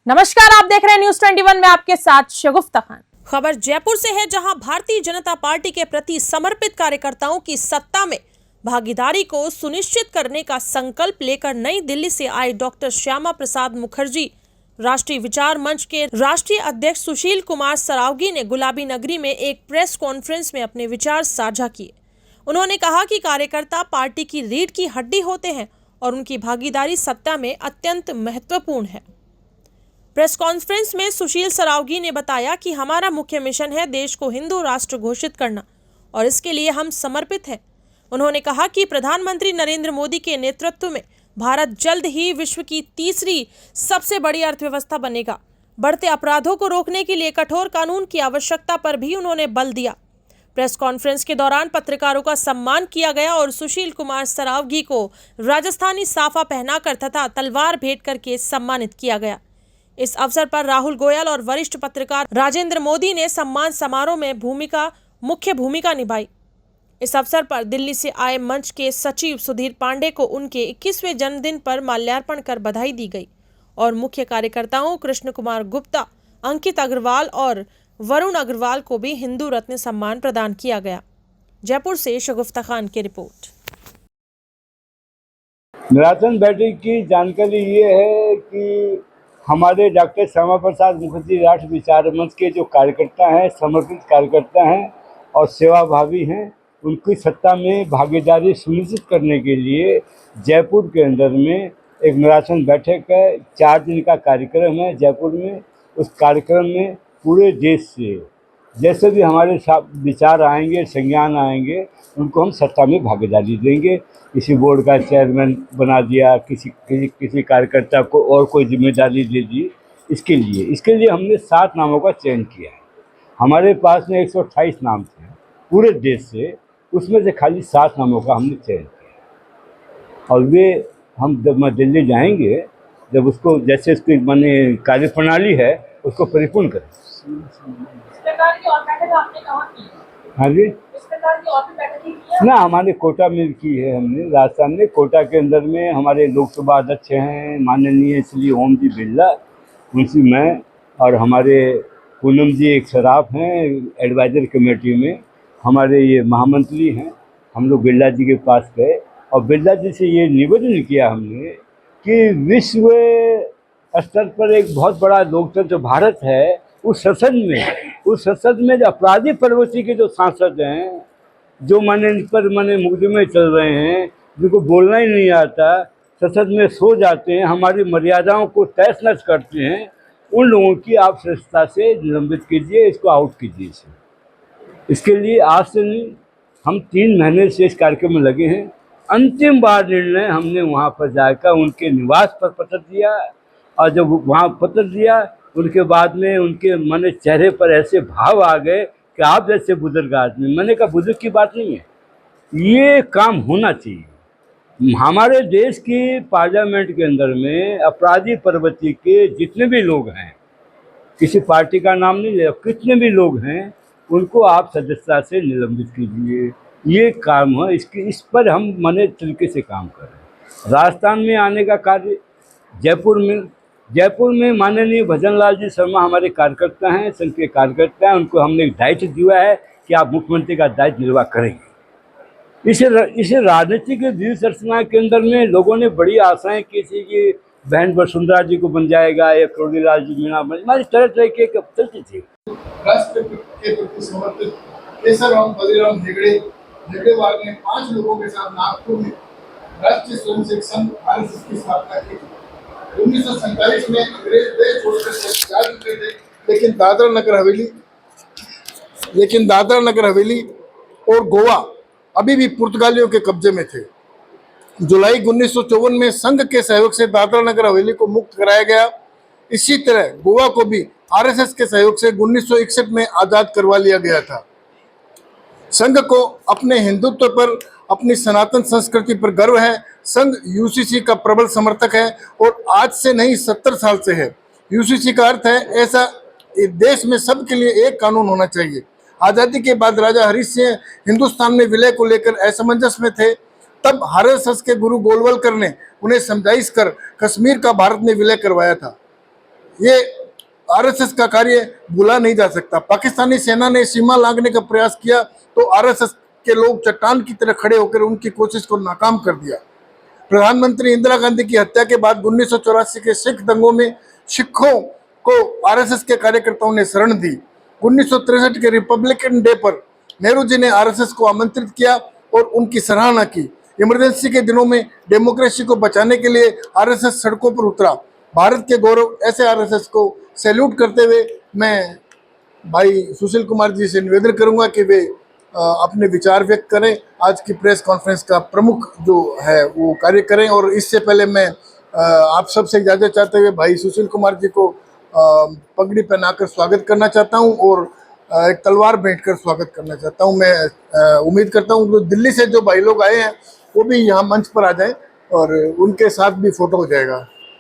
नमस्कार, आप देख रहे हैं न्यूज 21 में आपके साथ शगुफ्ता खान। खबर जयपुर से है, जहां भारतीय जनता पार्टी के प्रति समर्पित कार्यकर्ताओं की सत्ता में भागीदारी को सुनिश्चित करने का संकल्प लेकर नई दिल्ली से आए डॉक्टर श्यामा प्रसाद मुखर्जी राष्ट्रीय विचार मंच के राष्ट्रीय अध्यक्ष सुशील कुमार सरावगी ने गुलाबी नगरी में एक प्रेस कॉन्फ्रेंस में अपने विचार साझा किए। उन्होंने कहा कि कार्यकर्ता पार्टी की रीढ़ की हड्डी होते हैं और उनकी भागीदारी सत्ता में अत्यंत महत्वपूर्ण है। प्रेस कॉन्फ्रेंस में सुशील सरावगी ने बताया कि हमारा मुख्य मिशन है देश को हिंदू राष्ट्र घोषित करना और इसके लिए हम समर्पित हैं। उन्होंने कहा कि प्रधानमंत्री नरेंद्र मोदी के नेतृत्व में भारत जल्द ही विश्व की तीसरी सबसे बड़ी अर्थव्यवस्था बनेगा। बढ़ते अपराधों को रोकने के लिए कठोर कानून की आवश्यकता पर भी उन्होंने बल दिया। प्रेस कॉन्फ्रेंस के दौरान पत्रकारों का सम्मान किया गया और सुशील कुमार सरावगी को राजस्थानी साफा पहनाकर तथा तलवार भेंट करके सम्मानित किया गया। इस अवसर पर राहुल गोयल और वरिष्ठ पत्रकार राजेंद्र मोदी ने सम्मान समारोह में मुख्य भूमिका निभाई। इस अवसर पर दिल्ली से आए मंच के सचिव सुधीर पांडे को उनके 21वें जन्मदिन पर माल्यार्पण कर बधाई दी गई और मुख्य कार्यकर्ताओं कृष्ण कुमार गुप्ता, अंकित अग्रवाल और वरुण अग्रवाल को भी हिंदू रत्न सम्मान प्रदान किया गया। जयपुर से शगुफ्ता खान की रिपोर्ट। निर्वाचन बैठक की जानकारी ये है कि हमारे डॉक्टर श्यामा प्रसाद मुखर्जी राष्ट्रीय विचार मंच के जो कार्यकर्ता हैं, समर्पित कार्यकर्ता हैं और सेवाभावी हैं, उनकी सत्ता में भागीदारी सुनिश्चित करने के लिए जयपुर के अंदर में एक निर्वाचन बैठक है। 4 दिन का कार्यक्रम है जयपुर में। उस कार्यक्रम में पूरे देश से जैसे भी हमारे विचार आएंगे, संज्ञान आएंगे, उनको हम सत्ता में भागीदारी देंगे। किसी बोर्ड का चेयरमैन बना दिया, किसी कार्यकर्ता को और कोई जिम्मेदारी दे दी। इसके लिए हमने 7 नामों का चयन किया है। हमारे पास में 128 नाम थे पूरे देश से, उसमें से खाली 7 नामों का हमने चयन किया और वे हम जब दिल्ली जाएंगे, जब उसको जैसे उसकी माने कार्यप्रणाली है उसको परिपूर्ण करें। हाँ जी, ना हमारे कोटा में की है हमने, राजस्थान में कोटा के अंदर में हमारे लोकसभा अध्यक्ष हैं माननीय श्री ओम जी बिरला, उनसे मैं और हमारे पूनम जी एक सराफ हैं एडवाइजर कमेटी में, हमारे ये महामंत्री हैं। हम लोग बिरला जी के पास गए और बिरला जी से ये निवेदन किया हमने कि विश्व स्तर पर एक बहुत बड़ा लोकतंत्र भारत है, उस संसद में जो अपराधी प्रवृत्ति के जो सांसद हैं, जो माने मुकदमे चल रहे हैं, जिनको बोलना ही नहीं आता, संसद में सो जाते हैं, हमारी मर्यादाओं को तहस नहस करते हैं, उन लोगों की आप सदस्यता से निलंबित कीजिए, इसको आउट कीजिए। इसके लिए आज से नहीं, हम 3 महीने से इस कार्यक्रम में लगे हैं। अंतिम बार निर्णय हमने वहाँ पर जाकर उनके निवास पर पत्र दिया और जब वहाँ पत्र दिया उनके बाद में उनके मन चेहरे पर ऐसे भाव आ गए कि आप जैसे बुजुर्ग आदमी, मैंने कहा बुजुर्ग की बात नहीं है, ये काम होना चाहिए। हमारे देश की पार्लियामेंट के अंदर में अपराधी प्रवृत्ति के जितने भी लोग हैं, किसी पार्टी का नाम नहीं ले, कितने भी लोग हैं, उनको आप सदस्यता से निलंबित कीजिए। ये काम है, इस पर हम मने तरीके से काम कर रहे हैं। राजस्थान में आने का कार्य जयपुर में माननीय भजन लाल जी शर्मा हमारे कार्यकर्ता हैं, संघ के कार्यकर्ता हैं, उनको हमने एक दायित्व दिया है कि आप मुख्यमंत्री का दायित्व निर्वाह करेंगे। इसे राजनीतिक दिनचर्या के अंदर में लोगों ने बड़ी आशाएं की थी कि बहन वसुंधरा जी को बन जाएगा या करोड़ीलाल जी मीणा बन, हमारी तरह की चलती थी। राष्ट्र के प्रति समर्पित केशवराम बलिराम हेगड़ेवार ने 5 लोगों के साथ नागपुर में राष्ट्रीय स्वयंसेवक संघ आरएसएस की स्थापना की। 1947 में अंग्रेज देश छोड़कर जा चुके थे, लेकिन दादरा नगर हवेली और गोवा अभी भी पुर्तगालियों के कब्जे में थे। जुलाई 1954 में संघ के सहयोग से दादरा नगर हवेली को मुक्त कराया गया। इसी तरह गोवा को भी आरएसएस के सहयोग से 1961 में आजाद करवा लिया गया था। संघ को अपने हिंदुत्व पर, अपनी सनातन संस्कृति पर गर्व है। संघ यूसीसी का प्रबल समर्थक है और आज से नहीं 70 साल से है। यूसीसी का अर्थ है ऐसा देश में सबके लिए एक कानून होना चाहिए। आज़ादी के बाद राजा हरीश सिंह हिंदुस्तान में विलय को लेकर असमंजस में थे, तब आरएसएस के गुरु गोलवलकर ने उन्हें समझाइश कर कश्मीर का भारत में विलय करवाया था। ये आरएसएस का कार्य भूला नहीं जा सकता। पाकिस्तानी सेना ने सीमा लांघने का प्रयास किया तो आरएसएस के लोग चट्टान की तरह खड़े होकर उनकी कोशिश को नाकाम कर दिया। प्रधानमंत्री इंदिरा गांधी की हत्या के बाद 1984 के सिख दंगों में सिखों को आरएसएस के कार्यकर्ताओं ने शरण दी। 1963 के रिपब्लिकन डे पर नेहरू जी ने आरएसएस को आमंत्रित किया और उनकी सराहना की। इमरजेंसी के दिनों में डेमोक्रेसी को बचाने के लिए आरएसएस सड़कों पर उतरा। भारत के गौरव ऐसे आरएसएस को सैल्यूट करते हुए मैं भाई सुशील कुमार जी से निवेदन करूंगा कि वे अपने विचार व्यक्त करें। आज की प्रेस कॉन्फ्रेंस का प्रमुख जो है वो कार्य करें। और इससे पहले मैं आप सबसे इजाज़त चाहते हुए भाई सुशील कुमार जी को पगड़ी पहनाकर स्वागत करना चाहता हूं और एक तलवार भेंट कर स्वागत करना चाहता हूं। मैं उम्मीद करता हूं कि दिल्ली से जो भाई लोग आए हैं वो भी यहाँ मंच पर आ जाएं और उनके साथ भी फोटो हो जाएगा।